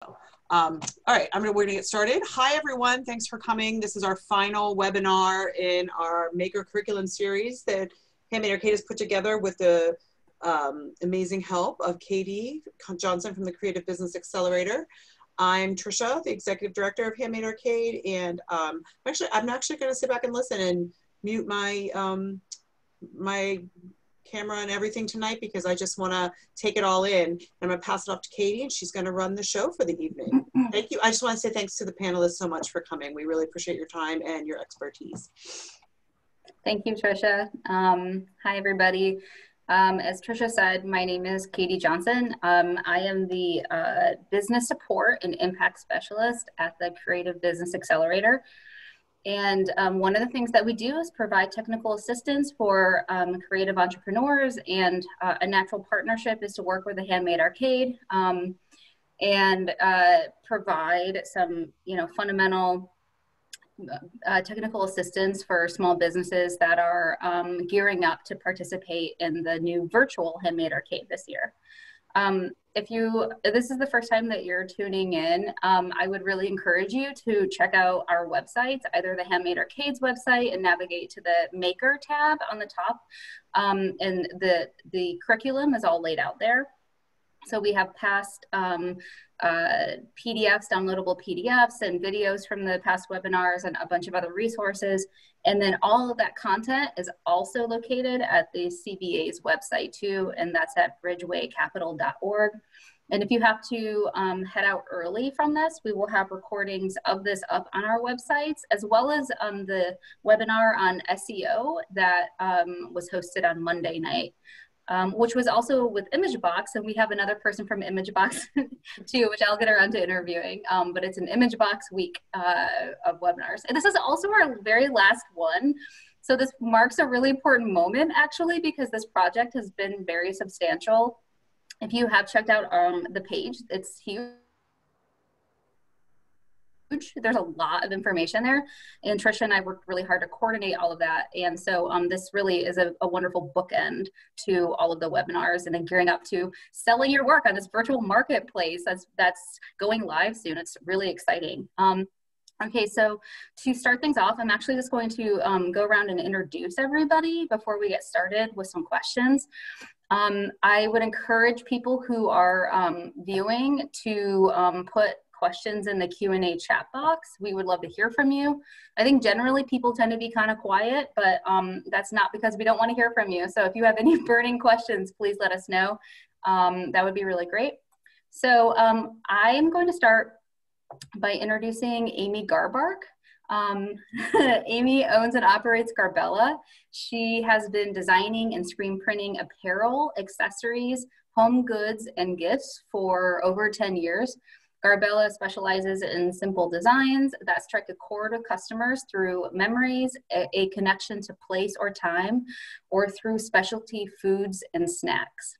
All right, we're gonna get started. Hi, everyone. Thanks for coming. This is our final webinar in our Maker Curriculum series that Handmade Arcade has put together with the amazing help of Katie Johnson from the Creative Business Accelerator. I'm Trisha, the Executive Director of Handmade Arcade, and I'm actually gonna sit back and listen and mute my, my camera and everything tonight because I just want to take it all in. I'm going to pass it off to Katie and she's going to run the show for the evening. Thank you. I just want to say thanks to the panelists so much for coming. We really appreciate your time and your expertise. Thank you, Trisha. Hi, everybody. As Trisha said, my name is Katie Johnson. I am the Business Support and Impact Specialist at the Creative Business Accelerator. And one of the things that we do is provide technical assistance for creative entrepreneurs, and a natural partnership is to work with the Handmade Arcade and provide some, fundamental technical assistance for small businesses that are gearing up to participate in the new virtual Handmade Arcade this year. If this is the first time that you're tuning in, I would really encourage you to check out our websites, either the Handmade Arcade's website and navigate to the Maker tab on the top. And the curriculum is all laid out there. So we have past PDFs, downloadable PDFs and videos from the past webinars and a bunch of other resources. And then all of that content is also located at the CBA's website too, and that's at bridgewaycapital.org. And if you have to head out early from this, we will have recordings of this up on our websites, as well as the webinar on SEO that was hosted on Monday night. Which was also with Imagebox, and we have another person from Imagebox too, which I'll get around to interviewing, but it's an Imagebox week of webinars. And this is also our very last one. So this marks a really important moment actually, because this project has been very substantial. If you have checked out the page, it's huge. There's a lot of information there, and Trisha and I worked really hard to coordinate all of that. And so this really is a wonderful bookend to all of the webinars, and then gearing up to selling your work on this virtual marketplace that's going live soon. It's really exciting. Okay, so to start things off, I'm actually just going to go around and introduce everybody before we get started with some questions. I would encourage people who are viewing to put questions in the Q&A chat box. We would love to hear from you. I think generally people tend to be kind of quiet, but that's not because we don't want to hear from you. So if you have any burning questions, please let us know. That would be really great. So I'm going to start by introducing Amy Garbark. Amy owns and operates Garbella. She has been designing and screen printing apparel, accessories, home goods, and gifts for over 10 years. Garbella specializes in simple designs that strike a chord with customers through memories, a connection to place or time, or through specialty foods and snacks.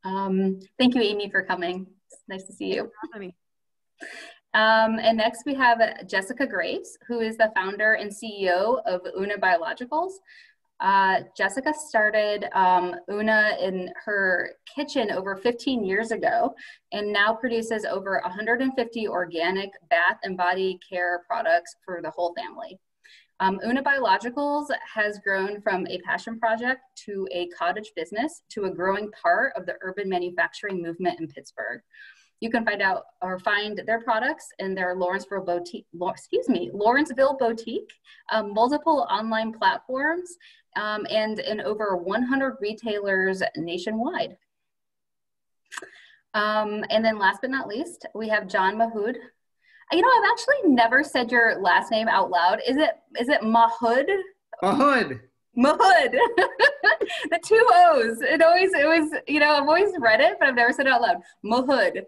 Thank you, Amy, for coming. It's nice to see you. And next we have Jessica Graves, who is the founder and CEO of Una Biologicals. Jessica started Una in her kitchen over 15 years ago and now produces over 150 organic bath and body care products for the whole family. Una Biologicals has grown from a passion project to a cottage business to a growing part of the urban manufacturing movement in Pittsburgh. You can find their products in their Lawrenceville boutique, multiple online platforms, and in over 100 retailers nationwide. And then last but not least, we have John Mahood. I've actually never said your last name out loud. Is it Mahood? Mahood. Mahood. The two O's. It was, I've always read it, but I've never said it out loud. Mahood.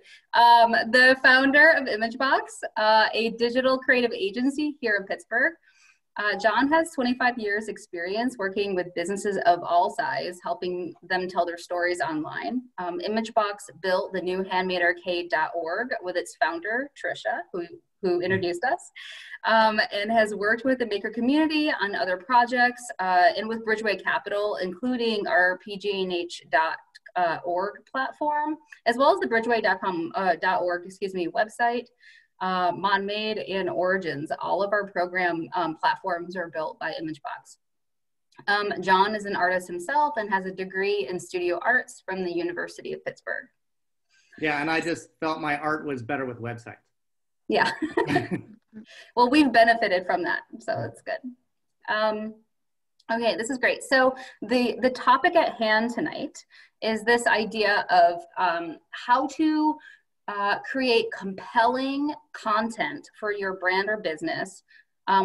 The founder of Imagebox, a digital creative agency here in Pittsburgh. John has 25 years experience working with businesses of all size, helping them tell their stories online. Imagebox built the new handmadearcade.org with its founder, Trisha, who introduced us, and has worked with the maker community on other projects and with Bridgeway Capital, including our pgnh org platform, as well as the bridgeway.com .org, website. Handmade and Origins, all of our program platforms are built by Imagebox. John is an artist himself and has a degree in studio arts from the University of Pittsburgh. Yeah, and I just felt my art was better with websites. Yeah. Well, we've benefited from that, so that's good. Okay, this is great. So the topic at hand tonight is this idea of how to create compelling content for your brand or business,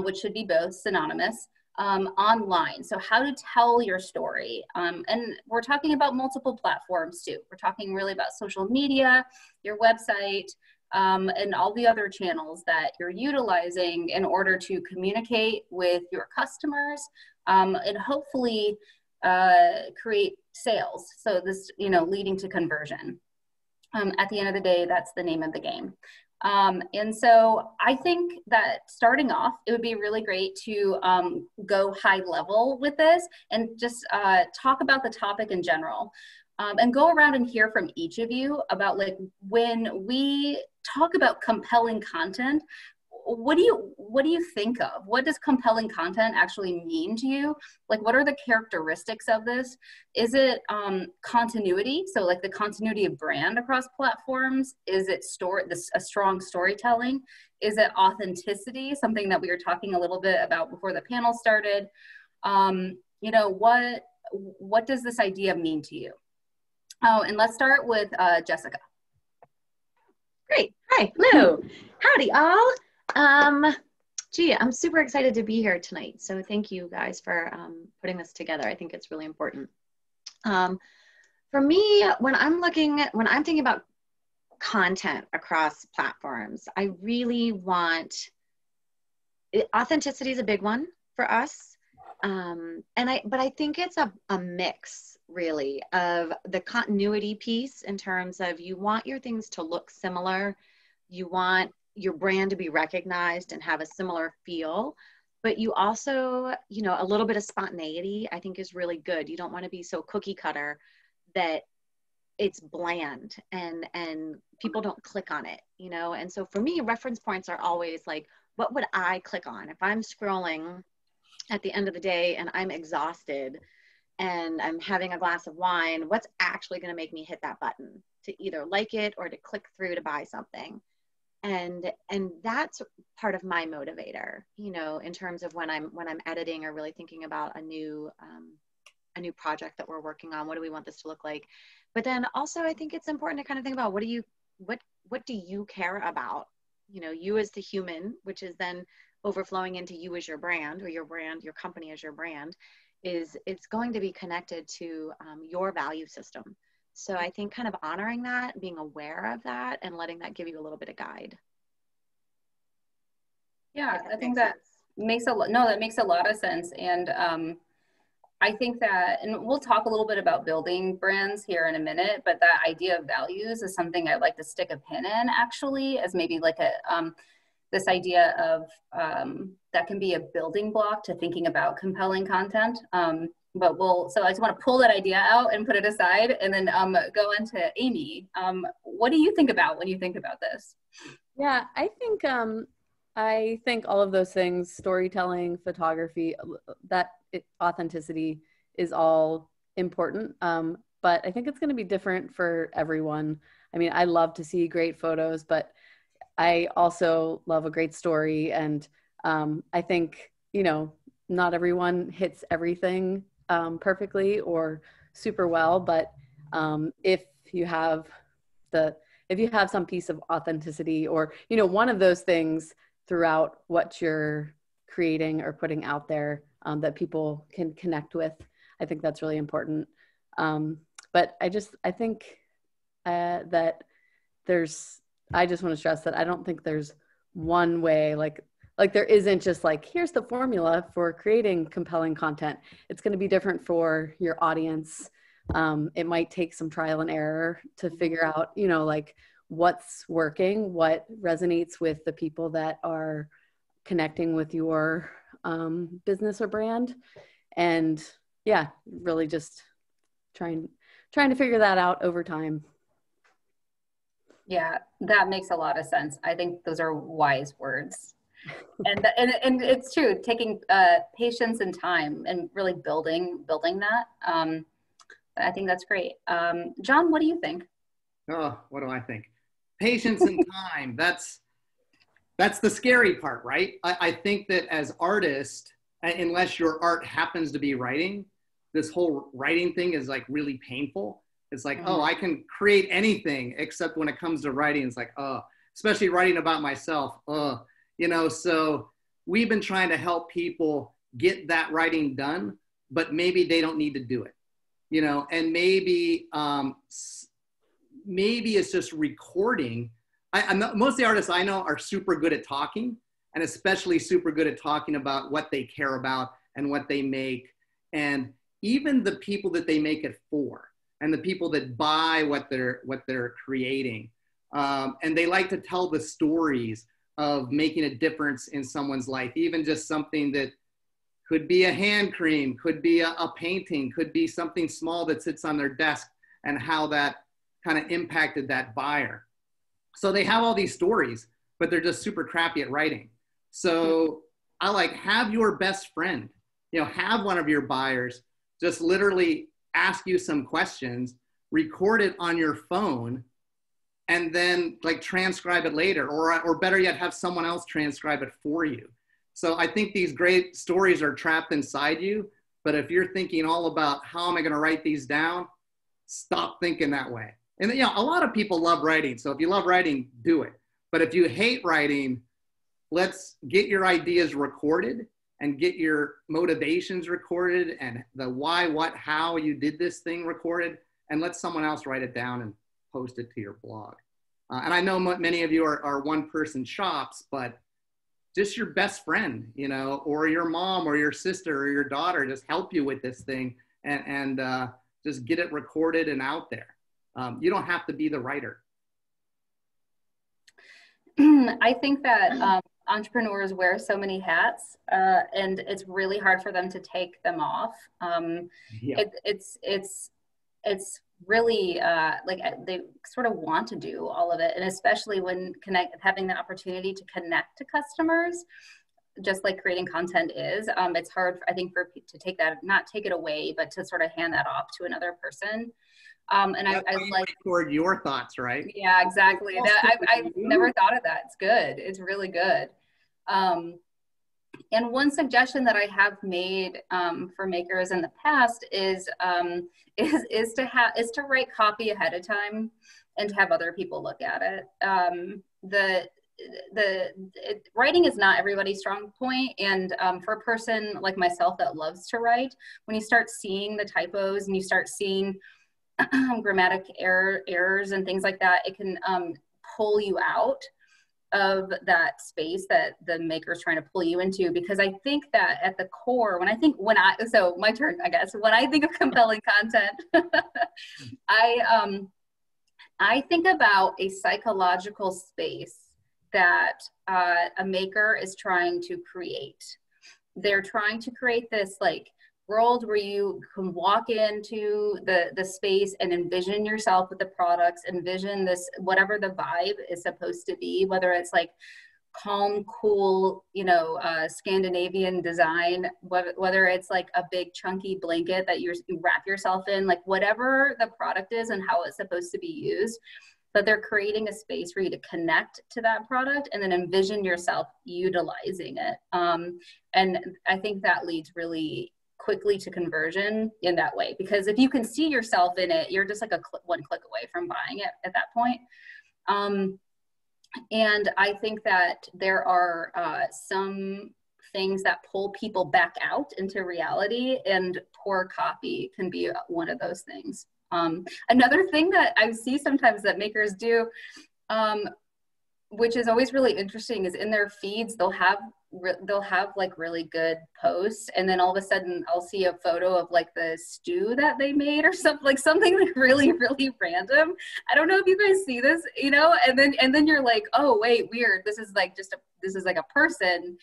which should be both synonymous, online. So how to tell your story. And we're talking about multiple platforms too. We're talking really about social media, your website, and all the other channels that you're utilizing in order to communicate with your customers, and hopefully create sales. So this, leading to conversion. At the end of the day, that's the name of the game. And so I think that starting off, it would be really great to go high level with this and just talk about the topic in general, and go around and hear from each of you about, like, when we talk about compelling content, what do you think of? What does compelling content actually mean to you? Like, what are the characteristics of this? Is it continuity? So like the continuity of brand across platforms? Is it a strong storytelling? Is it authenticity? Something that we were talking a little bit about before the panel started. What does this idea mean to you? Oh, and let's start with Jessica. Great. Hi. Hello. Howdy, all. I'm super excited to be here tonight. So thank you guys for putting this together. I think it's really important. For me, when I'm thinking about content across platforms, I really want authenticity is a big one for us. But I think it's a mix really of the continuity piece in terms of you want your things to look similar. You want your brand to be recognized and have a similar feel, but you also, a little bit of spontaneity I think is really good. You don't want to be so cookie cutter that it's bland and people don't click on it, And so for me, reference points are always like, what would I click on? If I'm scrolling at the end of the day and I'm exhausted and I'm having a glass of wine, what's actually going to make me hit that button to either like it or to click through to buy something? And that's part of my motivator, in terms of when I'm editing or really thinking about a new project that we're working on. What do we want this to look like? But then also, I think it's important to kind of think about what do you care about? You as the human, which is then overflowing into you as your brand, or your company as your brand, it's going to be connected to your value system. So I think kind of honoring that, being aware of that, and letting that give you a little bit of guide. Yeah, I think that makes a lot of sense. And I think that, and we'll talk a little bit about building brands here in a minute, but that idea of values is something I'd like to stick a pin in, actually, as maybe like this idea of that can be a building block to thinking about compelling content. So I just want to pull that idea out and put it aside, and then go into Amy. What do you think about when you think about this? Yeah, I think all of those things, storytelling, photography, authenticity is all important. But I think it's going to be different for everyone. I mean, I love to see great photos, but I also love a great story. And I think, not everyone hits everything perfectly or super well, but if you have some piece of authenticity or, one of those things throughout what you're creating or putting out there that people can connect with, I think that's really important. But I think that I just want to stress that I don't think there's one way, like there isn't just like, here's the formula for creating compelling content. It's going to be different for your audience. It might take some trial and error to figure out, like what's working, what resonates with the people that are connecting with your business or brand. And yeah, really just trying trying to figure that out over time. Yeah, that makes a lot of sense. I think those are wise words. And it's true, taking patience and time and really building that. I think that's great. John, what do you think? Oh, what do I think? Patience and time. That's the scary part, right? I think that as artists, unless your art happens to be writing, this whole writing thing is like really painful. It's like, oh, I can create anything, except when it comes to writing, it's like, oh, especially writing about myself. You know, so we've been trying to help people get that writing done, but maybe they don't need to do it, you know, and maybe it's just recording. Most of the artists I know are super good at talking, and especially super good at talking about what they care about and what they make. And even the people that they make it for, and the people that buy what they're creating. And they like to tell the stories of making a difference in someone's life, even just something that could be a hand cream, could be a painting, could be something small that sits on their desk, and how that kind of impacted that buyer. So they have all these stories, but they're just super crappy at writing. So I like, have your best friend, you know, have one of your buyers just literally ask you some questions, record it on your phone, and then like transcribe it later, or better yet, have someone else transcribe it for you. So I think these great stories are trapped inside you, but if you're thinking all about how am I gonna write these down, stop thinking that way. And you know, a lot of people love writing. So if you love writing, do it. But if you hate writing, let's get your ideas recorded and get your motivations recorded and the why, what, how you did this thing recorded, and let someone else write it down and post it to your blog. And I know many of you are one-person shops, but just your best friend, you know, or your mom or your sister or your daughter just help you with this thing, and just get it recorded and out there. You don't have to be the writer. I think that entrepreneurs wear so many hats, and it's really hard for them to take them off. Yeah. It's really like they sort of want to do all of it, and especially when having the opportunity to connect to customers, just like creating content is. It's hard, I think, to take that, not take it away, but to sort of hand that off to another person. And I like record your thoughts, right? Yeah, exactly. I've never thought of that. It's good. It's really good. And one suggestion that I have made for makers in the past is to write copy ahead of time and to have other people look at it. Writing is not everybody's strong point, and for a person like myself that loves to write, when you start seeing the typos and you start seeing grammatic errors and things like that, it can pull you out of that space that the maker is trying to pull you into. Because I think that at the core, so my turn, I guess, when I think of compelling content, I think about a psychological space that a maker is trying to create. They're trying to create this like world where you can walk into the space and envision yourself with the products, envision this, whatever the vibe is supposed to be, whether it's like calm, cool, Scandinavian design, whether it's like a big chunky blanket that you wrap yourself in, like whatever the product is and how it's supposed to be used. But they're creating a space for you to connect to that product and then envision yourself utilizing it. And I think that leads really quickly to conversion in that way, because if you can see yourself in it, you're just like one click away from buying it at that point. And I think that there are some things that pull people back out into reality, and poor copy can be one of those things. Another thing that I see sometimes that makers do, which is always really interesting, is in their feeds, they'll have like really good posts, and then all of a sudden I'll see a photo of like the stew that they made or something like really, really random. I don't know if you guys see this, and then you're like, oh wait, weird. This is like this is like a person.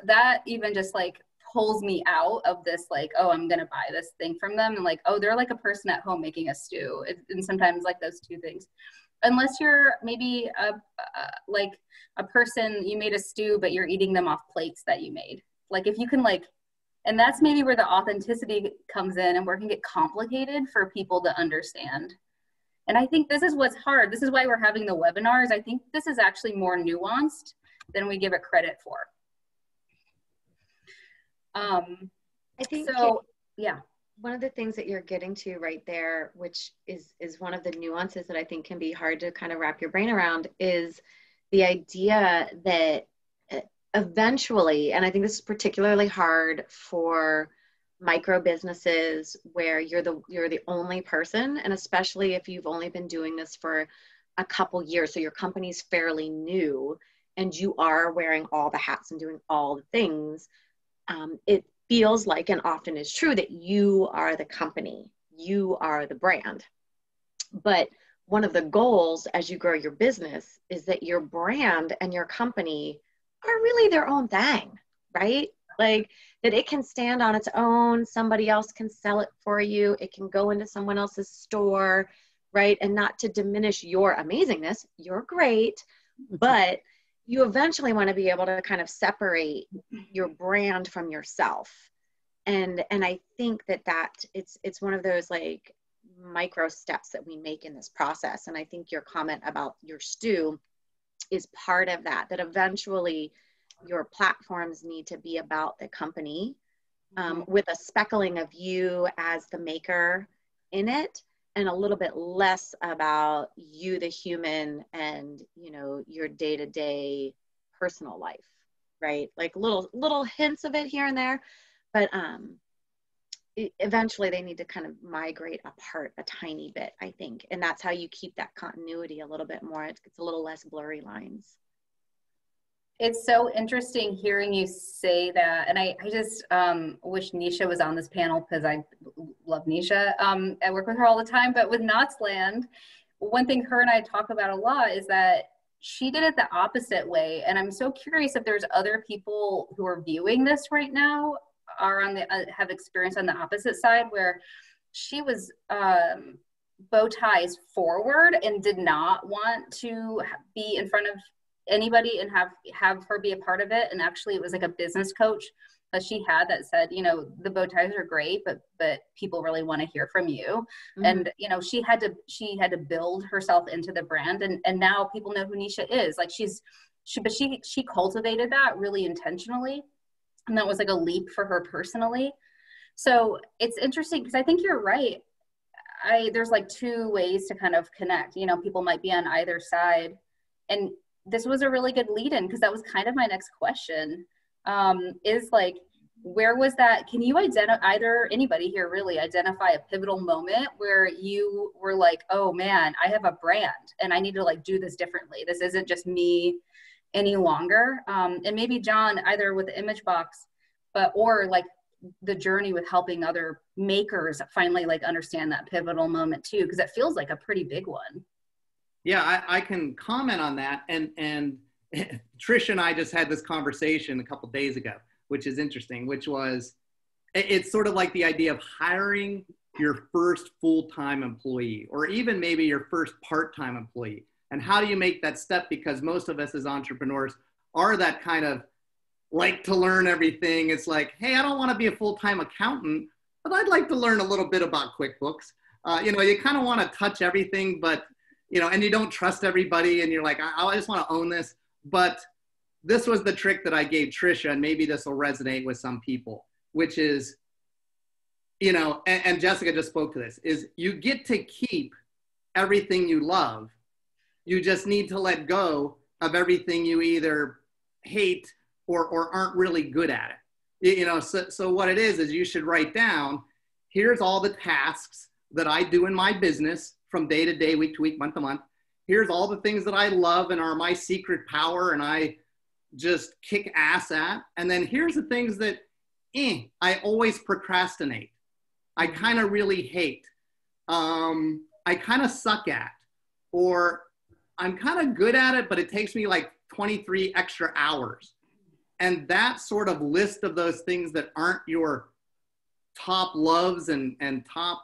That even just like pulls me out of this, like, oh, I'm going to buy this thing from them. And like, oh, they're like a person at home making a stew. And sometimes like those two things, unless you're maybe like a person, you made a stew, but you're eating them off plates that you made. Like if you can like, and that's maybe where the authenticity comes in and where it can get complicated for people to understand. And I think this is what's hard. This is why we're having the webinars. I think this is actually more nuanced than we give it credit for. I think so. Yeah. One of the things that you're getting to right there, which is one of the nuances that I think can be hard to kind of wrap your brain around, is the idea that eventually, and I think this is particularly hard for micro businesses where you're the only person, and especially if you've only been doing this for a couple years, so your company's fairly new and you are wearing all the hats and doing all the things, it feels like, and often is true, that you are the company, you are the brand. But one of the goals as you grow your business is that your brand and your company are really their own thing, right? Like that it can stand on its own, somebody else can sell it for you, it can go into someone else's store, right? And not to diminish your amazingness, you're great, but you eventually want to be able to kind of separate your brand from yourself. And I think that it's one of those like micro steps that we make in this process. And I think your comment about your stew is part of that eventually your platforms need to be about the company, with a speckling of you as the maker in it, and a little bit less about you, the human, and, you know, your day-to-day personal life, right? Like little hints of it here and there, but eventually they need to kind of migrate apart a tiny bit, I think. And that's how you keep that continuity a little bit more. It's a little less blurry lines. It's so interesting hearing you say that. And I just wish Nisha was on this panel because I love Nisha. I work with her all the time, but with Knots Land, one thing her and I talk about a lot is that she did it the opposite way. And I'm so curious if there's other people who are viewing this right now are on the have experience on the opposite side, where she was bow ties forward and did not want to be in front of anybody and have her be a part of it. And actually it was like a business coach that she had that said, you know, the bow ties are great, but people really want to hear from you. Mm-hmm. And, you know, she had to build herself into the brand, and now people know who Nisha is. Like she cultivated that really intentionally. And that was like a leap for her personally. So it's interesting because I think you're right. There's like two ways to kind of connect, you know, people might be on either side. And this was a really good lead in because that was kind of my next question, is like, where was that? Can you anybody here really identify a pivotal moment where you were like, oh man, I have a brand and I need to like do this differently. This isn't just me any longer. And maybe John, either with the Imagebox, or like the journey with helping other makers finally like understand that pivotal moment too, because it feels like a pretty big one. Yeah, I can comment on that. And Trish and I just had this conversation a couple of days ago, which is interesting, which was, it's sort of like the idea of hiring your first full-time employee, or even maybe your first part-time employee. And how do you make that step? Because most of us as entrepreneurs are that kind of like to learn everything. It's like, hey, I don't want to be a full-time accountant, but I'd like to learn a little bit about QuickBooks. You know, you kind of want to touch everything, but you know, and you don't trust everybody, and you're like, I just want to own this. But this was the trick that I gave Trisha, and maybe this will resonate with some people, which is, you know, and Jessica just spoke to this, is you get to keep everything you love. You just need to let go of everything you either hate or aren't really good at it. You know, so what it is you should write down, here's all the tasks that I do in my business from day to day, week to week, month to month. Here's all the things that I love and are my secret power and I just kick ass at. And then here's the things that I always procrastinate. I kind of really hate. I kind of suck at, or I'm kind of good at it, but it takes me like 23 extra hours. And that sort of list of those things that aren't your top loves and top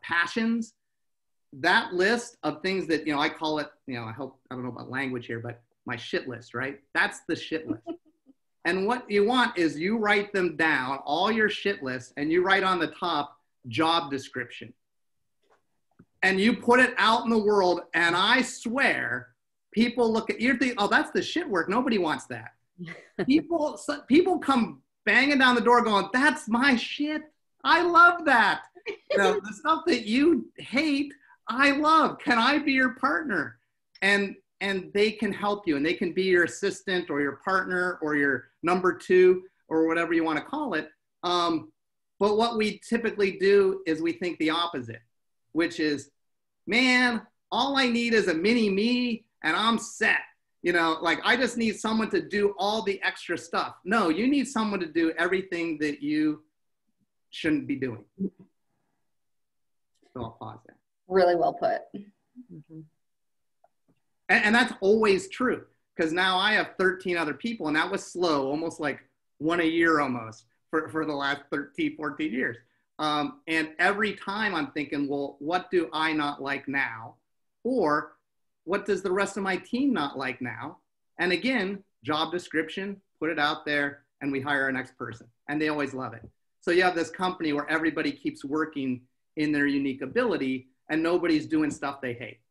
passions, that list of things that, you know, I call it, you know, I don't know about language here, but my shit list, right? That's the shit list. And what you want is you write them down, all your shit lists, and you write on the top job description. And you put it out in the world, and I swear, people look at you and think, oh, that's the shit work. Nobody wants that. People come banging down the door going, that's my shit. I love that. You know, the stuff that you hate, I love. Can I be your partner? And they can help you, and they can be your assistant or your partner or your number two or whatever you want to call it. But what we typically do is we think the opposite, which is, man, all I need is a mini me and I'm set. You know, like I just need someone to do all the extra stuff. No, you need someone to do everything that you shouldn't be doing. So I'll pause there. Really well put. Mm-hmm. And that's always true, because now I have 13 other people, and that was slow, almost like one a year almost for the last 13, 14 years. And every time I'm thinking, well, what do I not like now? Or what does the rest of my team not like now? And again, job description, put it out there, and we hire our next person. And they always love it. So you have this company where everybody keeps working in their unique ability, and nobody's doing stuff they hate.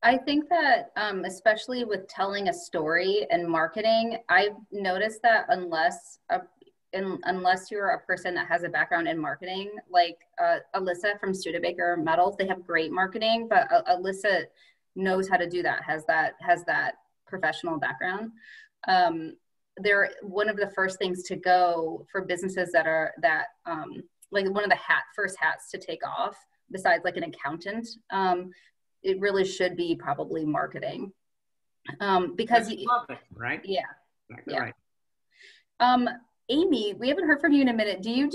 I think that especially with telling a story and marketing, I've noticed that unless you're a person that has a background in marketing, like Alyssa from Studebaker Metals, they have great marketing, but Alyssa knows how to do that, has that professional background. They're one of the first things to go for businesses that like one of the first hats to take off, besides like an accountant. It really should be probably marketing, because right? Yeah, exactly yeah. Right. Amy, we haven't heard from you in a minute. Do you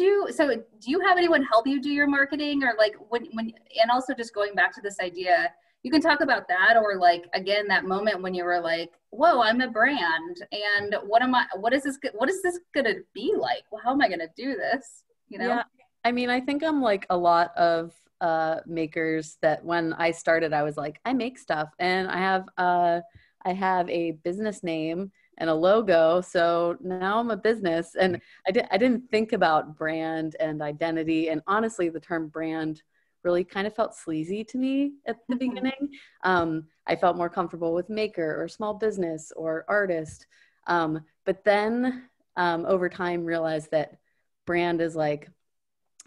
have anyone help you do your marketing, or like when and also just going back to this idea, you can talk about that, or like again that moment when you were like, whoa, I'm a brand, and what is this gonna be like? Well, how am I gonna do this? You know? Yeah, I mean, I think I'm like a lot of makers that when I started, I was like, I make stuff, and I have a business name and a logo. So now I'm a business, and I didn't think about brand and identity. And honestly, the term brand really kind of felt sleazy to me at the beginning. I felt more comfortable with maker or small business or artist. But then over time realized that brand is like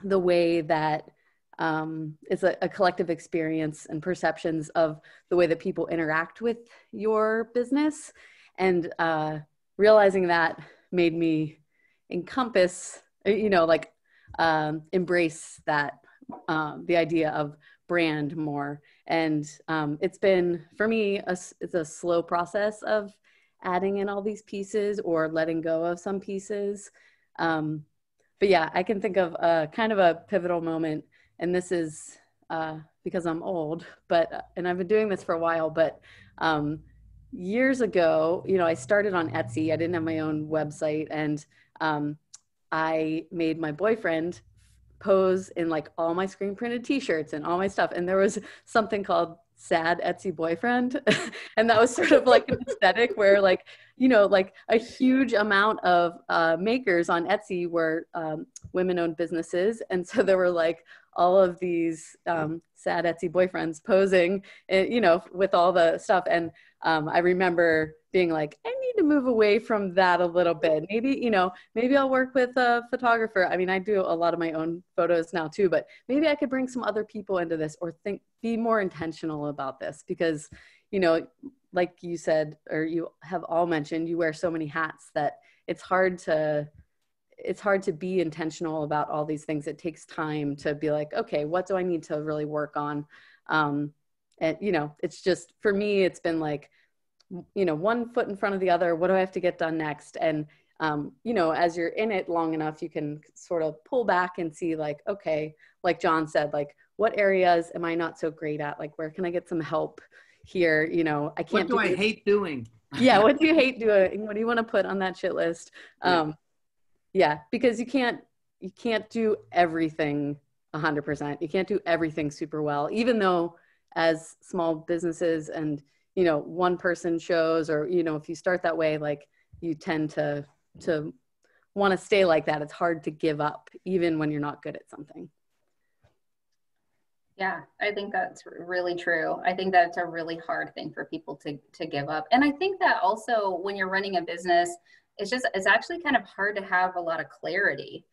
the way that it's a collective experience and perceptions of the way that people interact with your business. And realizing that made me encompass, embrace that, the idea of brand more. And it's been, for me, it's a slow process of adding in all these pieces or letting go of some pieces. But yeah, I can think of a kind of a pivotal moment, and this is because I'm old, and I've been doing this for a while, but years ago, I started on Etsy. I didn't have my own website, and I made my boyfriend pose in like all my screen printed t-shirts and all my stuff. And there was something called Sad Etsy Boyfriend. And that was sort of like an aesthetic where like a huge amount of makers on Etsy were women-owned businesses. And so there were like all of these sad Etsy boyfriends posing, with all the stuff. And I remember being like, I need to move away from that a little bit. Maybe I'll work with a photographer. I mean, I do a lot of my own photos now too, but maybe I could bring some other people into this, or be more intentional about this, because, like you said, or you have all mentioned, you wear so many hats that it's hard to be intentional about all these things. It takes time to be like, okay, what do I need to really work on? And, it's just, for me, it's been like, one foot in front of the other. What do I have to get done next? And, as you're in it long enough, you can sort of pull back and see like, okay, like John said, like what areas am I not so great at? Like, where can I get some help here? I can't. What do I hate doing? Yeah, what do you hate doing? What do you want to put on that shit list? Yeah, because you can't do everything 100%. You can't do everything super well, even though as small businesses and, one person shows, or, if you start that way, like you tend to want to stay like that. It's hard to give up even when you're not good at something. Yeah, I think that's really true. I think that's a really hard thing for people to give up. And I think that also when you're running a business, it's actually kind of hard to have a lot of clarity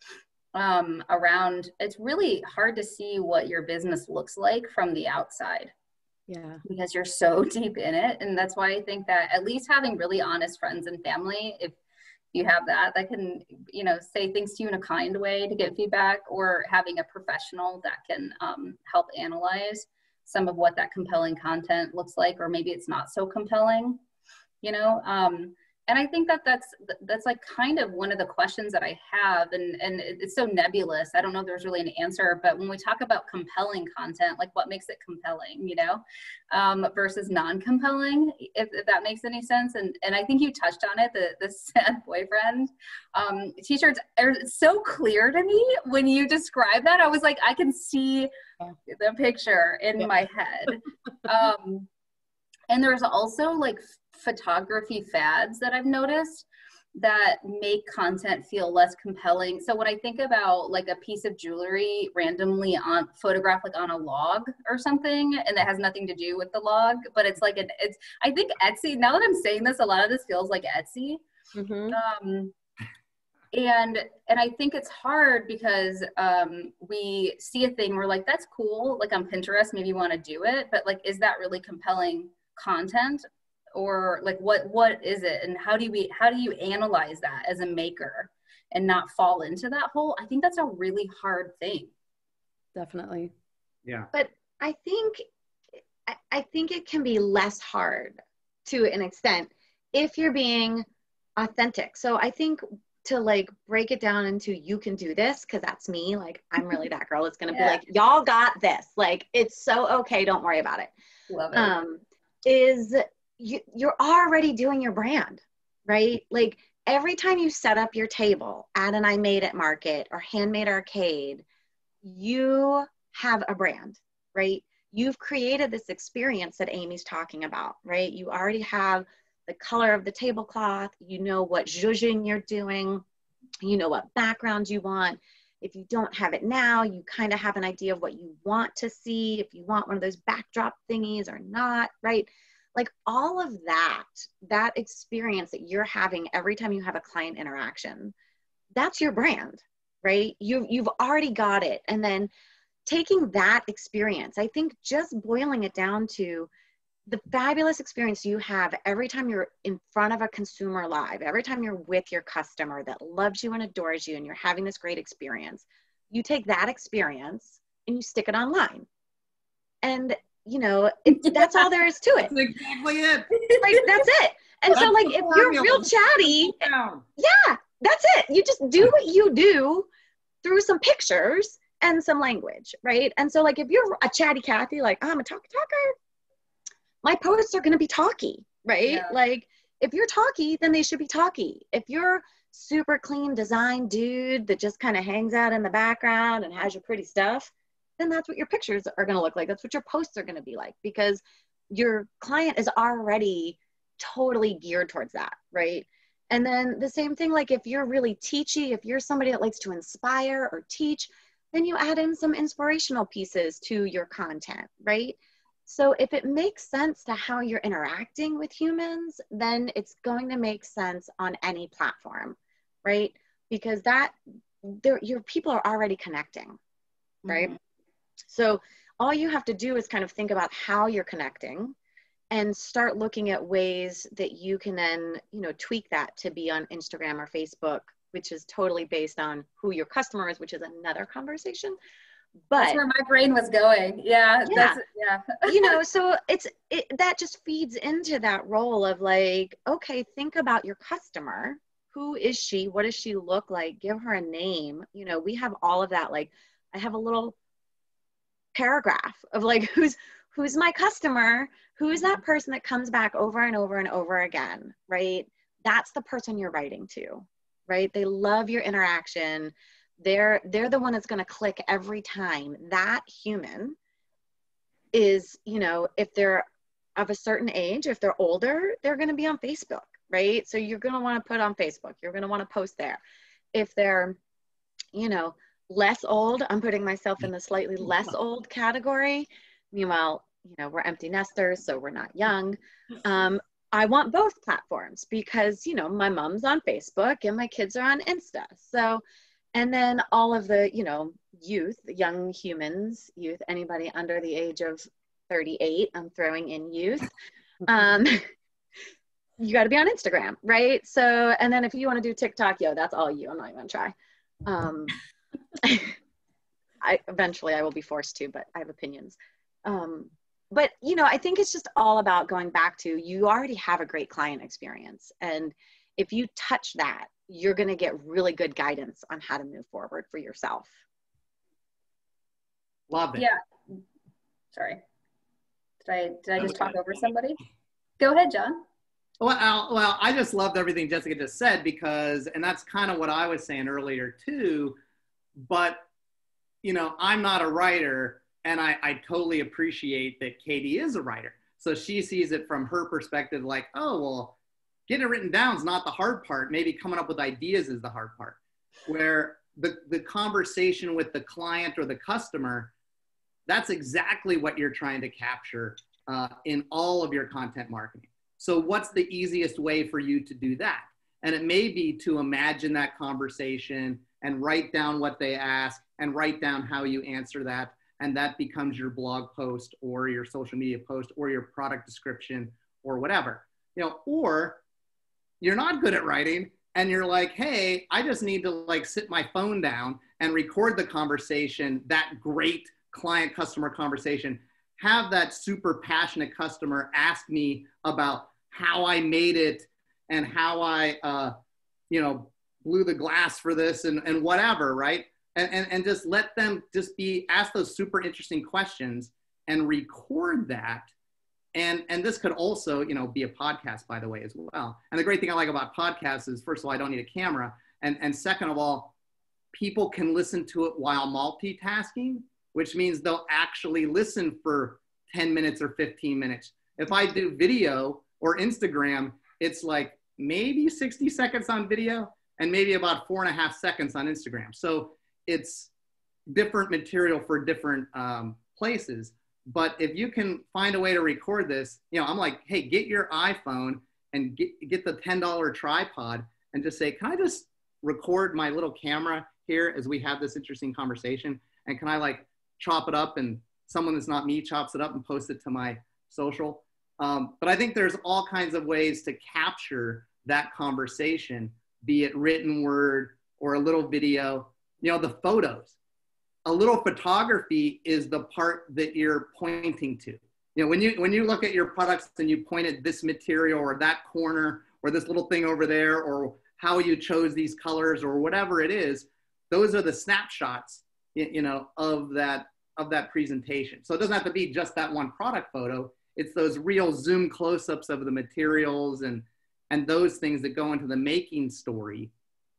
around. It's really hard to see what your business looks like from the outside. Yeah. Because you're so deep in it. And that's why I think that at least having really honest friends and family, if you have that can, say things to you in a kind way to get feedback, or having a professional that can help analyze some of what that compelling content looks like, or maybe it's not so compelling, and I think that's like kind of one of the questions that I have, and it's so nebulous. I don't know if there's really an answer, but when we talk about compelling content, like what makes it compelling, versus non-compelling, if that makes any sense. And I think you touched on it, the sad boyfriend t-shirts are so clear to me when you describe that. I was like, I can see the picture in my head. And there's also like photography fads that I've noticed that make content feel less compelling. So when I think about like a piece of jewelry randomly photographed like on a log or something, and that has nothing to do with the log, but it's like I think Etsy, now that I'm saying this, a lot of this feels like Etsy. Mm-hmm. And I think it's hard because we see a thing, we're like, that's cool, like on Pinterest, maybe you want to do it, but like, is that really compelling content? Or like what is it, and how do you analyze that as a maker and not fall into that hole? I think that's a really hard thing. Definitely. Yeah. But I think it can be less hard to an extent if you're being authentic. So I think to like break it down into, you can do this, because that's me, like I'm really that girl. It's gonna be like, y'all got this, like it's so okay, don't worry about it. Love it. Is you're already doing your brand, right? Like every time you set up your table at an I Made It market or Handmade arcade, you have a brand, right? You've created this experience that Amy's talking about, right? You already have the color of the tablecloth, you know what zhuzhing you're doing, you know what background you want. If you don't have it now, you kind of have an idea of what you want to see, if you want one of those backdrop thingies or not, right? Like all of that experience that you're having every time you have a client interaction, that's your brand, right? You've already got it. And then taking that experience, I think just boiling it down to the fabulous experience you have every time you're in front of a consumer live, every time you're with your customer that loves you and adores you and you're having this great experience, you take that experience and you stick it online. And that's all there is to it. That's exactly it. Like, that's it. And so like, if you're real chatty, yeah, that's it. You just do what you do through some pictures and some language, right? And so like, if you're a chatty Cathy, like, I'm a talker, my posts are going to be talky, right? Yeah. Like if you're talky, then they should be talky. If you're super clean design dude that just kind of hangs out in the background and has your pretty stuff, then that's what your pictures are going to look like. That's what your posts are going to be like, because your client is already totally geared towards that, right? And then the same thing, like if you're really teachy, if you're somebody that likes to inspire or teach, then you add in some inspirational pieces to your content, right? So if it makes sense to how you're interacting with humans, then it's going to make sense on any platform, right? Because your people are already connecting, right? Mm-hmm. So all you have to do is kind of think about how you're connecting and start looking at ways that you can then, tweak that to be on Instagram or Facebook, which is totally based on who your customer is, which is another conversation. But that's where my brain was going. Yeah. So that just feeds into that role of like, okay, think about your customer. Who is she? What does she look like? Give her a name. We have all of that. Like I have a little paragraph of like, who's my customer? Who's that person that comes back over and over and over again, right? That's the person you're writing to, right? They love your interaction. They're the one that's going to click every time. That human is, you know, if they're of a certain age, if they're older, they're going to be on Facebook, right? So you're going to want to put on Facebook. You're going to want to post there. If they're, you know, less old, I'm putting myself in the slightly less old category. Meanwhile, you know, we're empty nesters, so we're not young. I want both platforms because, you know, my mom's on Facebook and my kids are on Insta. So, and then all of the, you know, youth, young humans, youth, anybody under the age of 38, I'm throwing in youth. You got to be on Instagram, right? So, and then if you want to do TikTok, that's all you. I'm not even gonna try. Eventually I will be forced to, but I have opinions. But, you know, I think it's just all about going back to, you already have a great client experience. And if you touch that, you're going to get really good guidance on how to move forward for yourself. Love it. Yeah. Sorry. Did I just talk over somebody? Go ahead, John. Well, I just loved everything Jessica just said because, and that's kind of what I was saying earlier too, but, you know, I'm not a writer. And I totally appreciate that Katie is a writer. So she sees it from her perspective, like, oh, well, getting it written down is not the hard part. Maybe coming up with ideas is the hard part. Where the conversation with the client or the customer, that's exactly what you're trying to capture in all of your content marketing. So what's the easiest way for you to do that? And it may be to imagine that conversation and write down what they ask and write down how you answer that. And that becomes your blog post or your social media post or your product description or whatever, you know, or you're not good at writing and you're like, hey, I just need to like sit my phone down and record the conversation, that great client customer conversation, have that super passionate customer ask me about how I made it and how I, you know, blew the glass for this and whatever, right? And just let them just ask those super interesting questions and record that. And this could also, you know, be a podcast, by the way, as well. And the great thing I like about podcasts is, first of all, I don't need a camera. And second of all, people can listen to it while multitasking, which means they'll actually listen for 10 minutes or 15 minutes. If I do video or Instagram, it's like maybe 60 seconds on video and maybe about 4.5 seconds on Instagram. So it's different material for different places. But if you can find a way to record this, you know, I'm like, hey, get your iPhone and get the $10 tripod and just say, can I just record my little camera here as we have this interesting conversation? And can I like chop it up and someone that's not me chops it up and post it to my social? But I think there's all kinds of ways to capture that conversation, be it written word or a little video. You know, the photos, a little photography is the part that you're pointing to. You know, when you look at your products and you point at this material or that corner or this little thing over there or how you chose these colors or whatever it is, those are the snapshots, you know, of that presentation. So it doesn't have to be just that one product photo. It's those real zoom close-ups of the materials and those things that go into the making story.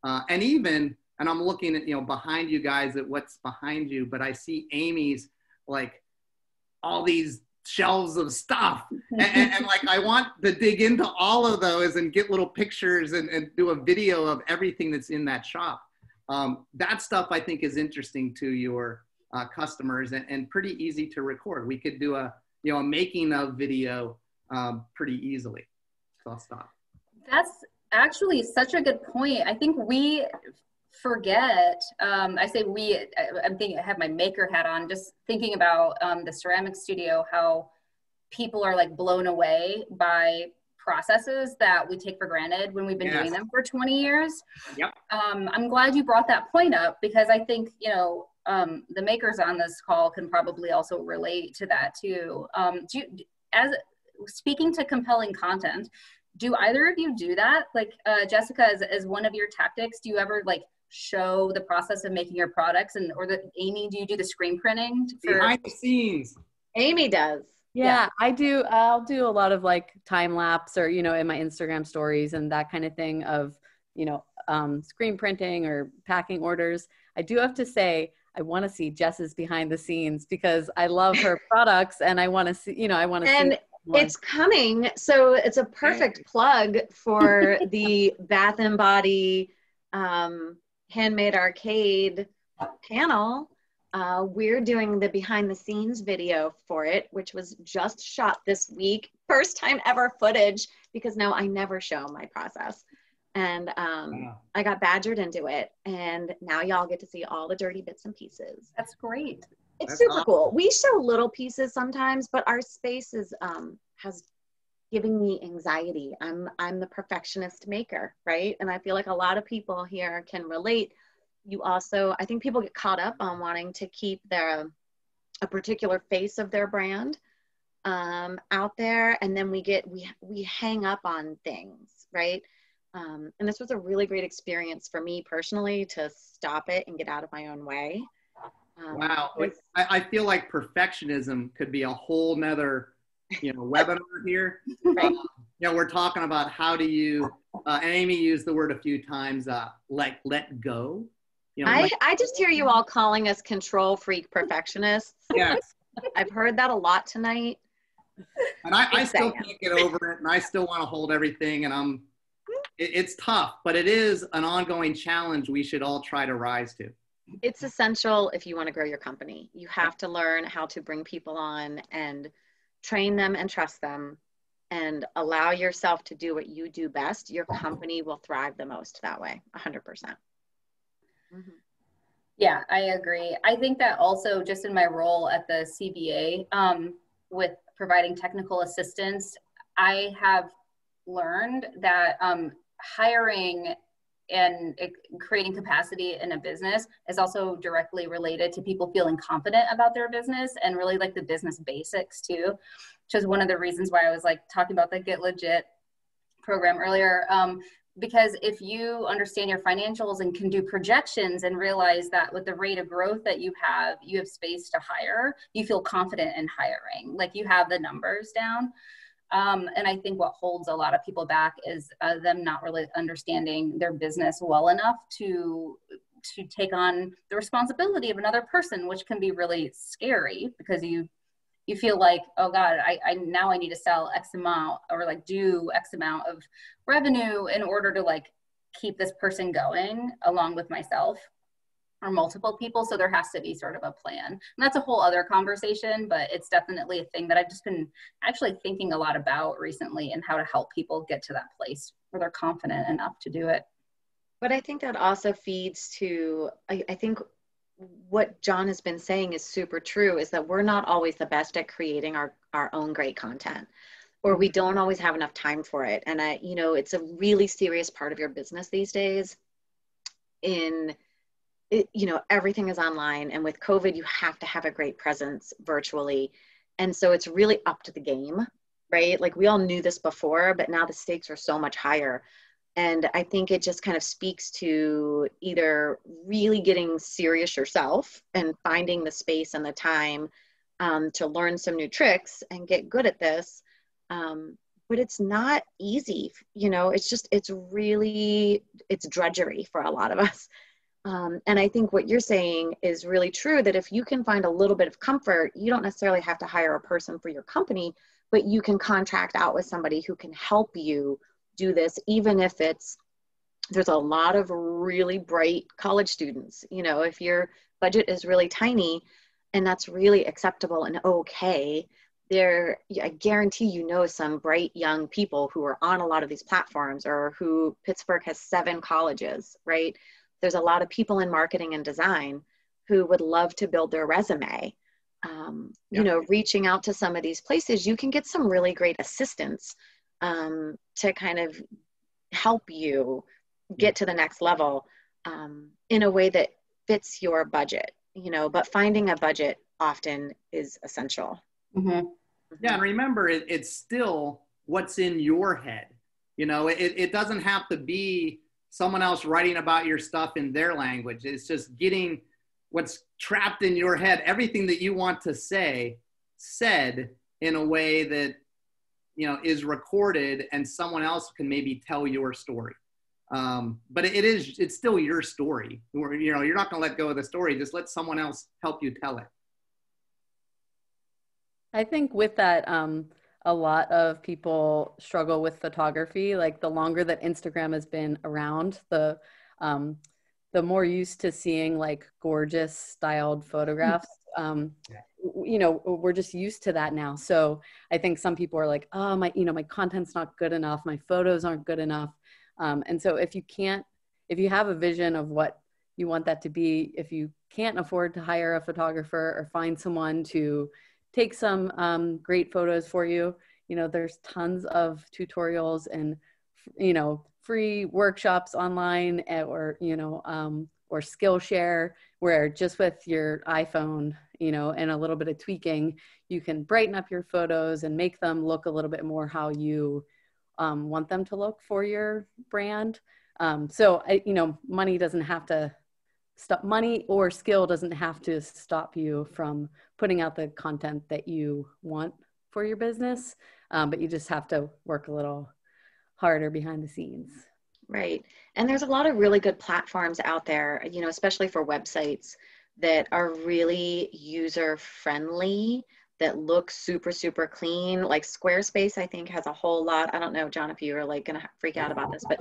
And I'm looking at, you know, behind you guys at what's behind you, but I see Amy's like all these shelves of stuff. And like, I want to dig into all of those and get little pictures and do a video of everything that's in that shop. That stuff I think is interesting to your customers and pretty easy to record. We could do a making of video pretty easily. So I'll stop. That's actually such a good point. I think we forget, I say we, I'm thinking, I have my maker hat on, just thinking about the ceramic studio, how people are like blown away by processes that we take for granted when we've been doing them for 20 years. Yep. I'm glad you brought that point up because I think, you know, the makers on this call can probably also relate to that too. As speaking to compelling content, do either of you do that? Like Jessica, as one of your tactics, do you ever like show the process of making your products Amy, do you do the screen printing? Behind the scenes. Amy does. Yeah, I do. I'll do a lot of like time lapse or, in my Instagram stories and that kind of thing of, screen printing or packing orders. I do have to say, I want to see Jess's behind the scenes because I love her products and I want to see, I want to see. And it's coming. So it's a perfect plug for the Bath and Body Handmade Arcade panel. We're doing the behind the scenes video for it, which was just shot this week. First time ever footage, because now I never show my process. And I got badgered into it. And now y'all get to see all the dirty bits and pieces. That's great. It's super cool. We show little pieces sometimes, but our space is has given me anxiety. I'm the perfectionist maker, right? And I feel like a lot of people here can relate. You also, I think people get caught up on wanting to keep a particular face of their brand out there, and then we hang up on things, right? And this was a really great experience for me personally to stop it and get out of my own way. Wow. I feel like perfectionism could be a whole nother, webinar here. Right. We're talking about how do you, Amy used the word a few times, let go. I just hear you all calling us control freak perfectionists. Yes. I've heard that a lot tonight. And I still can't get over it, and I still want to hold everything, and it's tough, but it is an ongoing challenge we should all try to rise to. It's essential if you want to grow your company. You have to learn how to bring people on and train them and trust them and allow yourself to do what you do best. Your company will thrive the most that way, 100%. Mm-hmm. Yeah, I agree. I think that also just in my role at the CBA with providing technical assistance, I have learned that hiring and creating capacity in a business is also directly related to people feeling confident about their business and really like the business basics too, which is one of the reasons why I was like talking about the Get Legit program earlier. Because if you understand your financials and can do projections and realize that with the rate of growth that you have space to hire, you feel confident in hiring, like you have the numbers down. And I think what holds a lot of people back is them not really understanding their business well enough to take on the responsibility of another person, which can be really scary because you feel like, oh God, I now I need to sell X amount or like do X amount of revenue in order to like keep this person going along with myself or multiple people. So there has to be sort of a plan. And that's a whole other conversation, but it's definitely a thing that I've just been actually thinking a lot about recently and how to help people get to that place where they're confident enough to do it. But I think that also feeds to, I think what John has been saying is super true, is that we're not always the best at creating our own great content, or we don't always have enough time for it. And it's a really serious part of your business these days. Everything is online, and with COVID, you have to have a great presence virtually. And so it's really up to the game, right? Like we all knew this before, but now the stakes are so much higher. And I think it just kind of speaks to either really getting serious yourself and finding the space and the time to learn some new tricks and get good at this. But it's not easy, it's drudgery for a lot of us. And I think what you're saying is really true, that if you can find a little bit of comfort, you don't necessarily have to hire a person for your company, but you can contract out with somebody who can help you do this, even if there's a lot of really bright college students. If your budget is really tiny, and that's really acceptable and okay, I guarantee some bright young people who are on a lot of these platforms, or who Pittsburgh has 7 colleges, right? There's a lot of people in marketing and design who would love to build their resume. Reaching out to some of these places, you can get some really great assistance to kind of help you get to the next level in a way that fits your budget, but finding a budget often is essential. Mm-hmm. Yeah, and remember, it's still what's in your head. It doesn't have to be someone else writing about your stuff in their language. It's just getting what's trapped in your head, everything that you want to say said in a way that, you know, is recorded and someone else can maybe tell your story. But it's still your story. You know, you're not going to let go of the story. Just let someone else help you tell it. I think with that, a lot of people struggle with photography. Like the longer that Instagram has been around, the more used to seeing like gorgeous styled photographs. You know, we're just used to that now. So I think some people are like, oh, my content's not good enough. My photos aren't good enough. And so if you have a vision of what you want that to be, if you can't afford to hire a photographer or find someone to take some great photos for you, you know, there's tons of tutorials and, you know, free workshops online or Skillshare, where just with your iPhone, you know, and a little bit of tweaking, you can brighten up your photos and make them look a little bit more how you want them to look for your brand. So money doesn't have to stop. Money or skill doesn't have to stop you from putting out the content that you want for your business, but you just have to work a little harder behind the scenes. Right. And there's a lot of really good platforms out there, you know, especially for websites that are really user friendly, that look super, super clean. Like Squarespace, I think, has a whole lot. I don't know, John, if you are like going to freak out about this, but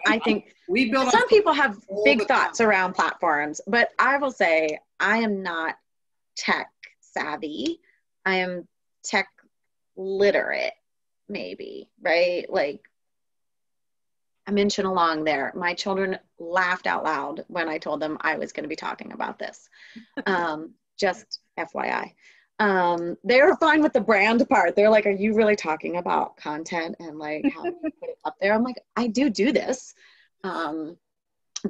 I think some people have big thoughts around platforms, but I will say I am not tech savvy. I am tech literate, maybe, right? Like, I'm inching along there. My children laughed out loud when I told them I was going to be talking about this. Just FYI. They were fine with the brand part. They're like, are you really talking about content and like how to put it up there? I'm like, I do this. But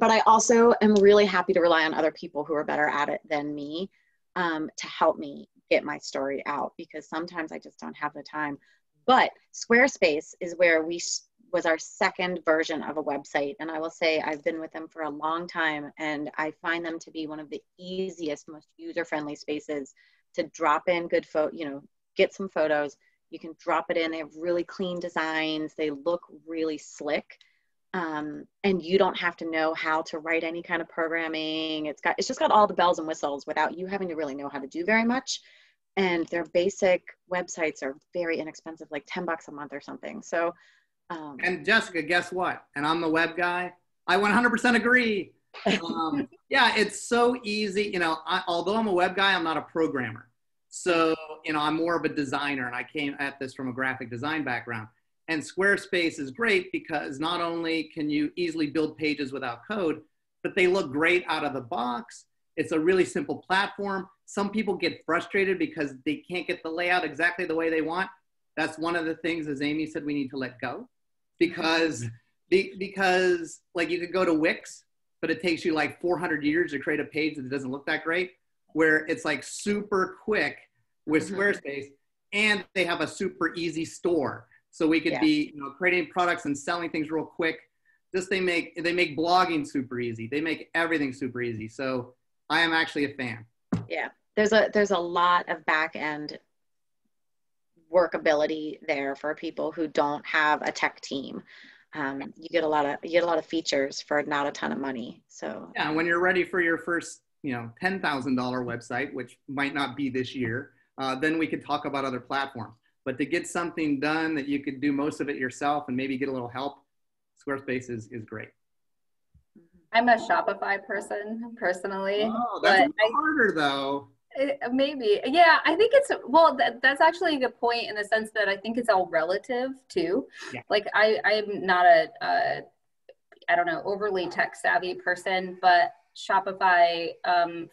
I also am really happy to rely on other people who are better at it than me to help me get my story out, because sometimes I just don't have the time. But Squarespace is where was our second version of a website. And I will say I've been with them for a long time, and I find them to be one of the easiest, most user-friendly spaces to drop in good get some photos. You can drop it in. They have really clean designs. They look really slick. And you don't have to know how to write any kind of programming. It's just got all the bells and whistles without you having to really know how to do very much. And their basic websites are very inexpensive, like $10 a month or something. So, and Jessica, guess what? And I'm the web guy. I 100% agree. Yeah, it's so easy. You know, although I'm a web guy, I'm not a programmer. So, you know, I'm more of a designer, and I came at this from a graphic design background. And Squarespace is great because not only can you easily build pages without code, but they look great out of the box. It's a really simple platform. Some people get frustrated because they can't get the layout exactly the way they want. That's one of the things, as Amy said, we need to let go. Because like you could go to Wix, but it takes you like 400 years to create a page that doesn't look that great, where it's like super quick with Squarespace, and they have a super easy store. So we could be, you know, creating products and selling things real quick. Just they make blogging super easy. They make everything super easy. So I am actually a fan. Yeah. There's a lot of back end workability there for people who don't have a tech team. You get a lot of features for not a ton of money. So yeah, when you're ready for your first, you know, $10,000 website, which might not be this year, then we could talk about other platforms. But to get something done that you could do most of it yourself and maybe get a little help, Squarespace is great. I'm a Shopify person personally. Oh, that's harder though. Maybe. Yeah, I think that's actually a good point in the sense that I think it's all relative too. Yeah. Like I'm not I don't know, overly tech savvy person, but Shopify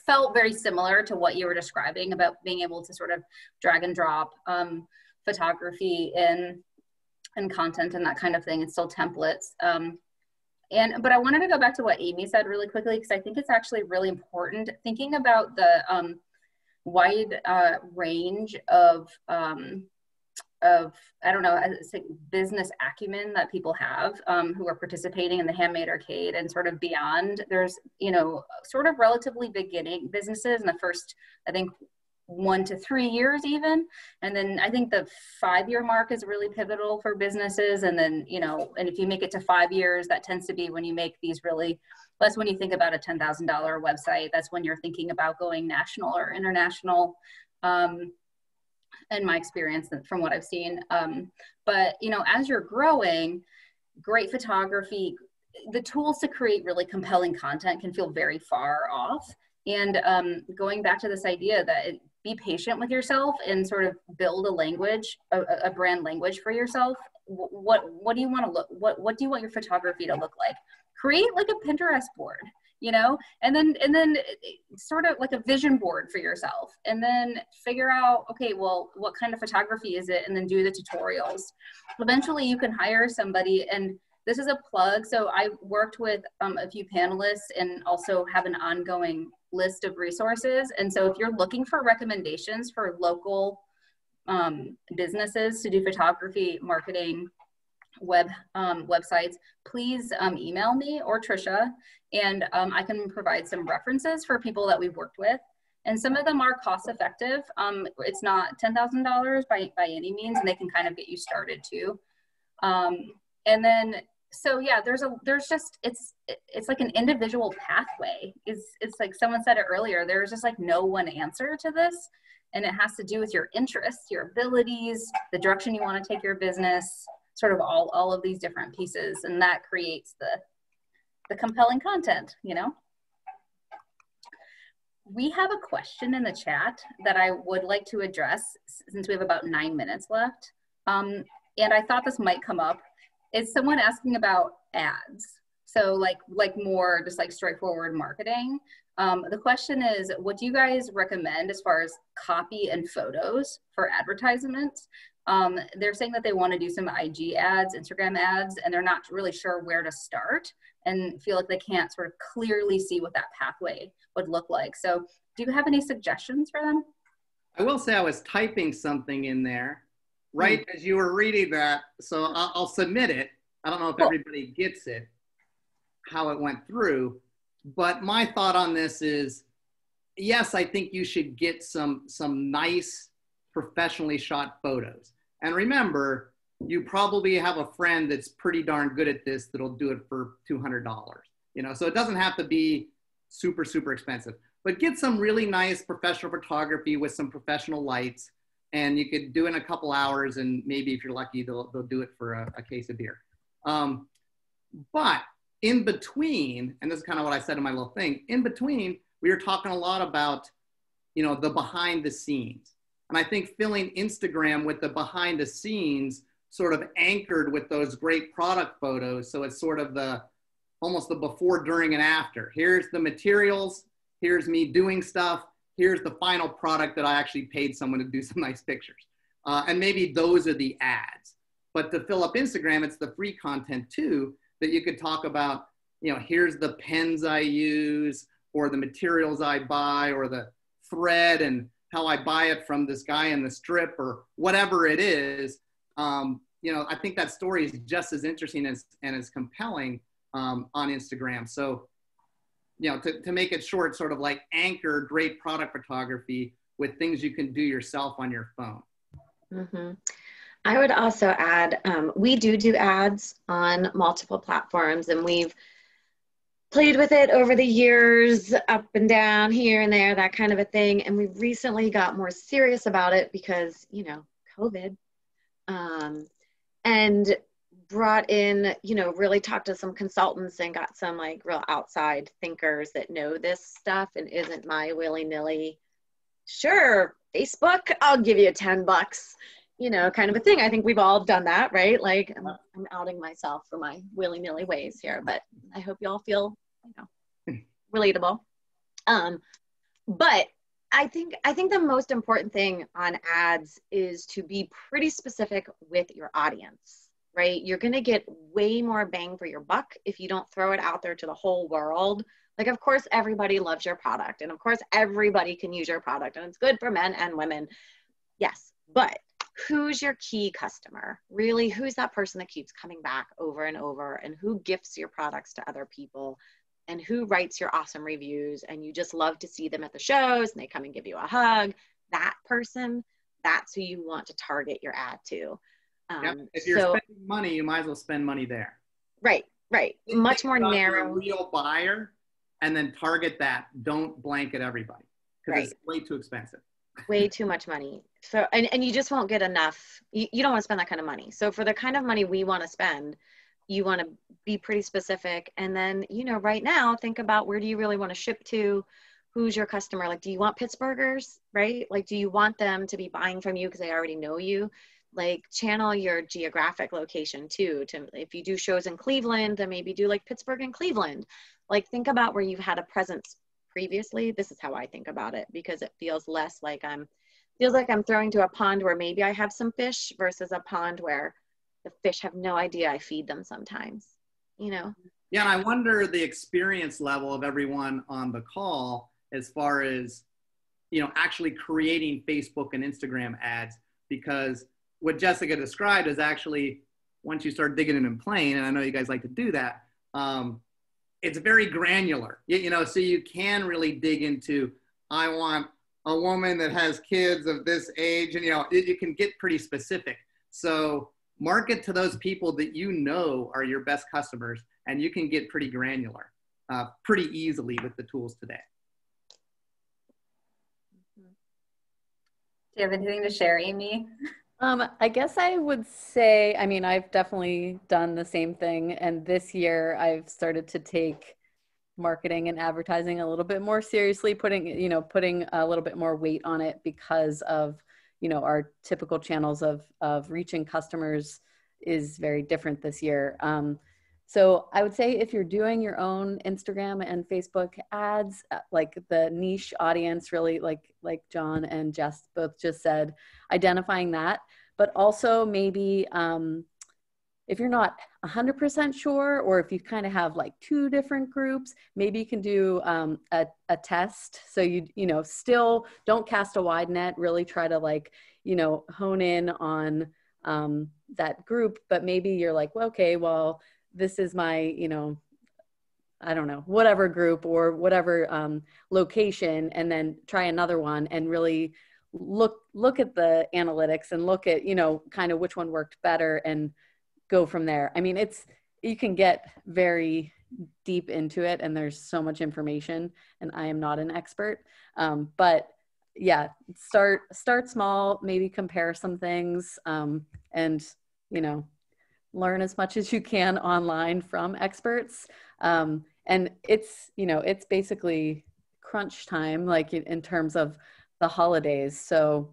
felt very similar to what you were describing about being able to sort of drag and drop photography and content and that kind of thing, and still templates. But I wanted to go back to what Amy said really quickly, because I think it's actually really important thinking about the wide range of I don't know, business acumen that people have who are participating in the Handmade Arcade and sort of beyond. There's, you know, sort of relatively beginning businesses in the first, I think, 1 to 3 years even. And then I think the 5-year mark is really pivotal for businesses. And then, you know, and if you make it to 5 years, that tends to be when you make these really, that's when you think about a $10,000 website. That's when you're thinking about going national or international, in my experience from what I've seen. But, you know, as you're growing, great photography, the tools to create really compelling content can feel very far off. And going back to this idea that be patient with yourself and sort of build a language, a brand language for yourself. What do you want to look, what do you want your photography to look like? Create like a Pinterest board, you know, and then sort of like a vision board for yourself, and then figure out, okay, well, what kind of photography is it? And then do the tutorials. Eventually you can hire somebody, and this is a plug. So I worked with a few panelists and also have an ongoing list of resources. And so if you're looking for recommendations for local businesses to do photography, marketing, websites, please email me or Trisha, and I can provide some references for people that we've worked with. And some of them are cost effective. It's not $10,000 by any means, and they can kind of get you started too. And then, so yeah, there's just, it's like an individual pathway. It's like someone said it earlier, there's just like no one answer to this. And it has to do with your interests, your abilities, the direction you want to take your business, sort of all of these different pieces. And that creates the compelling content, you know? We have a question in the chat that I would like to address since we have about 9 minutes left. And I thought this might come up. It's someone asking about ads. So like more just like straightforward marketing. The question is, what do you guys recommend as far as copy and photos for advertisements? They're saying that they want to do some IG ads, Instagram ads, and they're not really sure where to start and feel like they can't sort of clearly see what that pathway would look like. So do you have any suggestions for them? I will say I was typing something in there right as you were reading that. So I'll submit it. I don't know if everybody gets it, how it went through. But my thought on this is, yes, I think you should get some nice professionally shot photos. And remember, you probably have a friend that's pretty darn good at this that'll do it for $200, you know, so it doesn't have to be super, super expensive, but get some really nice professional photography with some professional lights, and you could do it in a couple hours, and maybe if you're lucky, they'll do it for a case of beer. But in between, and this is kind of what I said in my little thing, in between, we were talking a lot about, you know, the behind the scenes. And I think filling Instagram with the behind the scenes sort of anchored with those great product photos. So it's sort of almost the before, during, and after. Here's the materials. Here's me doing stuff. Here's the final product that I actually paid someone to do some nice pictures. And maybe those are the ads. But to fill up Instagram, it's the free content too, that you could talk about, you know, here's the pens I use, or the materials I buy, or the thread and how I buy it from this guy in the strip, or whatever it is. You know, I think that story is just as interesting and as compelling on Instagram. So, you know, to make it short, sort of like anchor great product photography with things you can do yourself on your phone. Mm-hmm. I would also add, we do ads on multiple platforms, and we've played with it over the years, up and down, here and there, that kind of a thing. And we recently got more serious about it because, you know, COVID, and brought in, you know, really talked to some consultants and got some like real outside thinkers that know this stuff and isn't my willy-nilly, sure, Facebook, I'll give you $10, you know, kind of a thing. I think we've all done that, right? Like I'm outing myself for my willy-nilly ways here, but I hope you all feel, you know, relatable. But I think the most important thing on ads is to be pretty specific with your audience, right? You're going to get way more bang for your buck if you don't throw it out there to the whole world. Like, of course, everybody loves your product, and of course, everybody can use your product, and it's good for men and women. Yes, but who's your key customer? Really, who's that person that keeps coming back over and over, and who gifts your products to other people, and who writes your awesome reviews, and you just love to see them at the shows, and they come and give you a hug. that person, that's who you want to target your ad to. If you're spending money, you might as well spend money there. Right. Much more narrow. Real buyer, and then target that. Don't blanket everybody, because it's way too expensive. Way too much money. So, and you just won't get enough. You don't want to spend that kind of money. So for the kind of money we want to spend, you want to be pretty specific. And then, right now, think about, where do you really want to ship to? Who's your customer? Like, do you want Pittsburghers, right? Like, do you want them to be buying from you because they already know you? Like, channel your geographic location too. If you do shows in Cleveland, then maybe do like Pittsburgh and Cleveland. Like, think about where you've had a presence previously. This is how I think about it, because it feels less like I'm throwing to a pond where maybe I have some fish, versus a pond where the fish have no idea I feed them sometimes, Yeah, and I wonder the experience level of everyone on the call, as far as, actually creating Facebook and Instagram ads, because what Jessica described is actually, once you start digging in and playing, and I know you guys like to do that, it's very granular, so you can really dig into, I want a woman that has kids of this age, and, you can get pretty specific. So market to those people that are your best customers, and you can get pretty granular pretty easily with the tools today. Do you have anything to share, Amy? I guess I would say, I've definitely done the same thing. And this year I've started to take marketing and advertising a little bit more seriously, putting a little bit more weight on it, because of, our typical channels of reaching customers is very different this year. So I would say, if you're doing your own Instagram and Facebook ads, like the niche audience, really, like John and Jess both just said, identifying that, but also maybe if you're not 100% sure, or if you kind of have like two different groups, maybe you can do a test. So still don't cast a wide net, really try to hone in on that group, but maybe you're like, well, okay, well, this is my, I don't know, whatever group or whatever location, and then try another one and really look at the analytics and look at, kind of which one worked better and go from there. You can get very deep into it, and there's so much information, and I am not an expert. But yeah, start small, maybe compare some things, and, learn as much as you can online from experts. And it's basically crunch time, like in terms of the holidays. So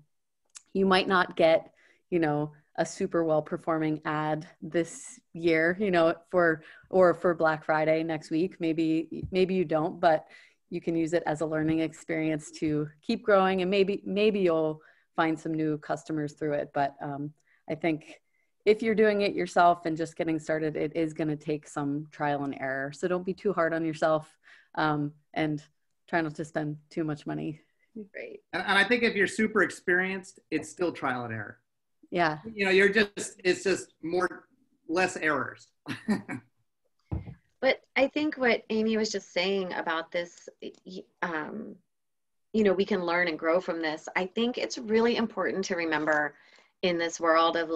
you might not get, a super well performing ad this year, for Black Friday next week. Maybe you don't, but you can use it as a learning experience to keep growing, and maybe you'll find some new customers through it. But I think if you're doing it yourself and just getting started, it is going to take some trial and error. So don't be too hard on yourself, and try not to spend too much money. Right. And I think if you're super experienced, it's still trial and error. Yeah. It's just less errors. But I think what Amy was just saying about this, we can learn and grow from this. I think it's really important to remember, in this world of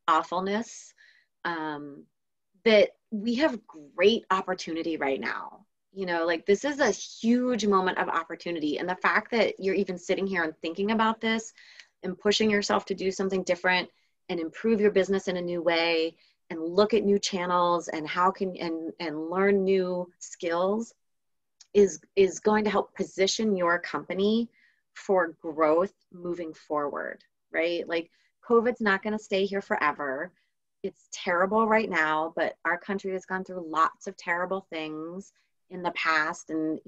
awfulness, that we have great opportunity right now. This is a huge moment of opportunity. And the fact that you're even sitting here and thinking about this and pushing yourself to do something different and improve your business in a new way, and look at new channels and and learn new skills is going to help position your company for growth moving forward, right? COVID's not going to stay here forever. It's terrible right now, but our country has gone through lots of terrible things in the past. And,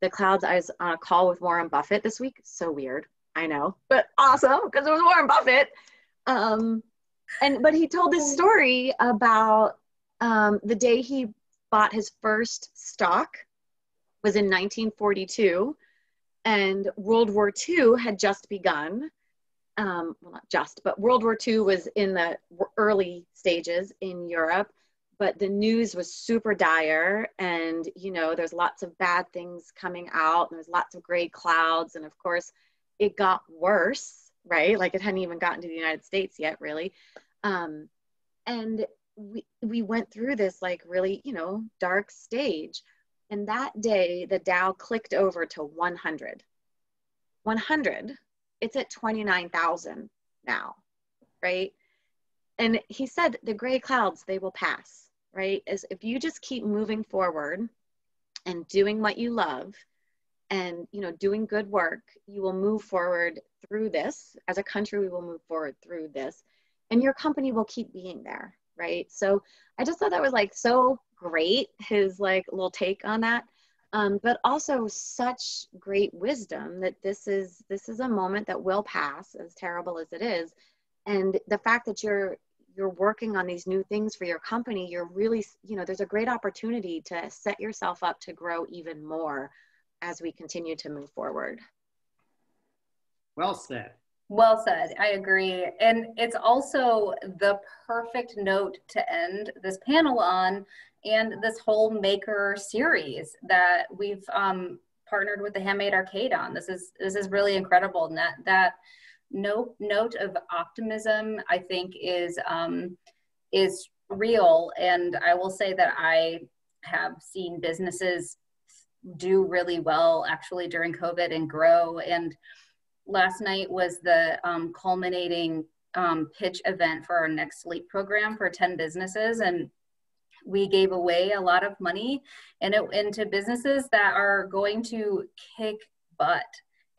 the clouds, I was on a call with Warren Buffett this week. So weird, I know, but awesome, because it was Warren Buffett. But he told this story about the day he bought his first stock was in 1942, and World War II had just begun. Well, not just, but World War II was in the early stages in Europe, but the news was super dire, and there's lots of bad things coming out, and there's lots of gray clouds, and of course it got worse, right? Like it hadn't even gotten to the United States yet, really. And we went through this like really, you know, dark stage. And that day, the Dow clicked over to 100. 100, it's at 29,000 now, right? And he said the gray clouds, they will pass, right? As if you just keep moving forward and doing what you love and, you know, doing good work, you will move forward through this. As a country, we will move forward through this, and your company will keep being there, right? So I just thought that was like so great, his like little take on that. But also such great wisdom that this is a moment that will pass, as terrible as it is. And the fact that you're working on these new things for your company, you're really, you know, there's a great opportunity to set yourself up to grow even more as we continue to move forward. Well said. Well said. I agree. And it's also the perfect note to end this panel on, and this whole maker series that we've partnered with the Handmade Arcade on. This is really incredible. And that note of optimism, I think, is real. And I will say that I have seen businesses do really well actually during COVID and grow. And last night was the culminating pitch event for our Next Leap program for 10 businesses. And we gave away a lot of money into businesses that are going to kick butt.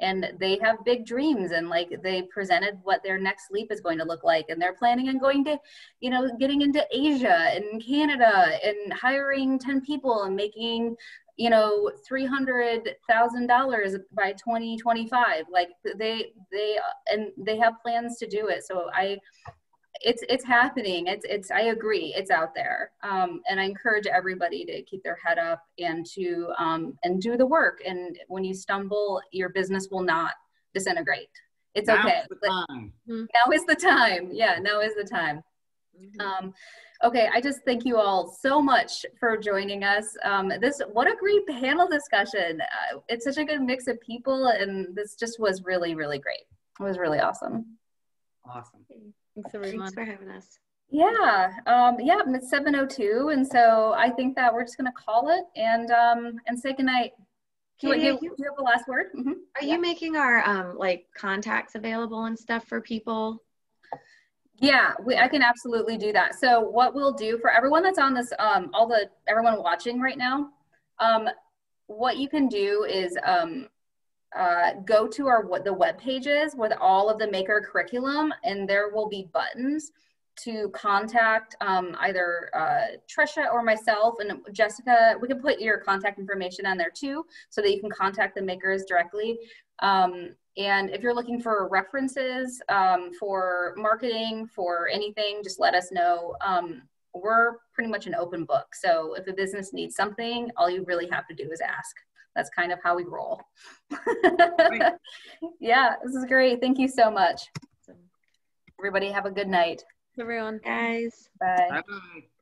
And they have big dreams, and like they presented what their next leap is going to look like. And they're planning on going to, you know, getting into Asia and Canada and hiring 10 people and making, you know, $300,000 by 2025. Like they have plans to do it. So it's happening. I agree. It's out there. And I encourage everybody to keep their head up and to do the work. And when you stumble, your business will not disintegrate. It's okay. Now is the time. Yeah, now is the time. Okay, I just thank you all so much for joining us. What a great panel discussion. It's such a good mix of people, and this just was really, really great. It was really awesome. Awesome. Thanks everyone. Thanks for having us. Yeah, it's 7:02, and so I think that we're just gonna call it and say goodnight. Do you have a last word? Mm-hmm. Are you making our like contacts available and stuff for people? Yeah, I can absolutely do that. So what we'll do for everyone that's on this, everyone watching right now, what you can do is go to the web pages with all of the maker curriculum, and there will be buttons to contact either Trisha or myself, and Jessica. We can put your contact information on there too, so that you can contact the makers directly. And if you're looking for references for marketing, for anything, just let us know. We're pretty much an open book. So if a business needs something, all you really have to do is ask. That's kind of how we roll. Yeah, this is great. Thank you so much. Everybody have a good night. Everyone. Guys. Bye. Bye-bye.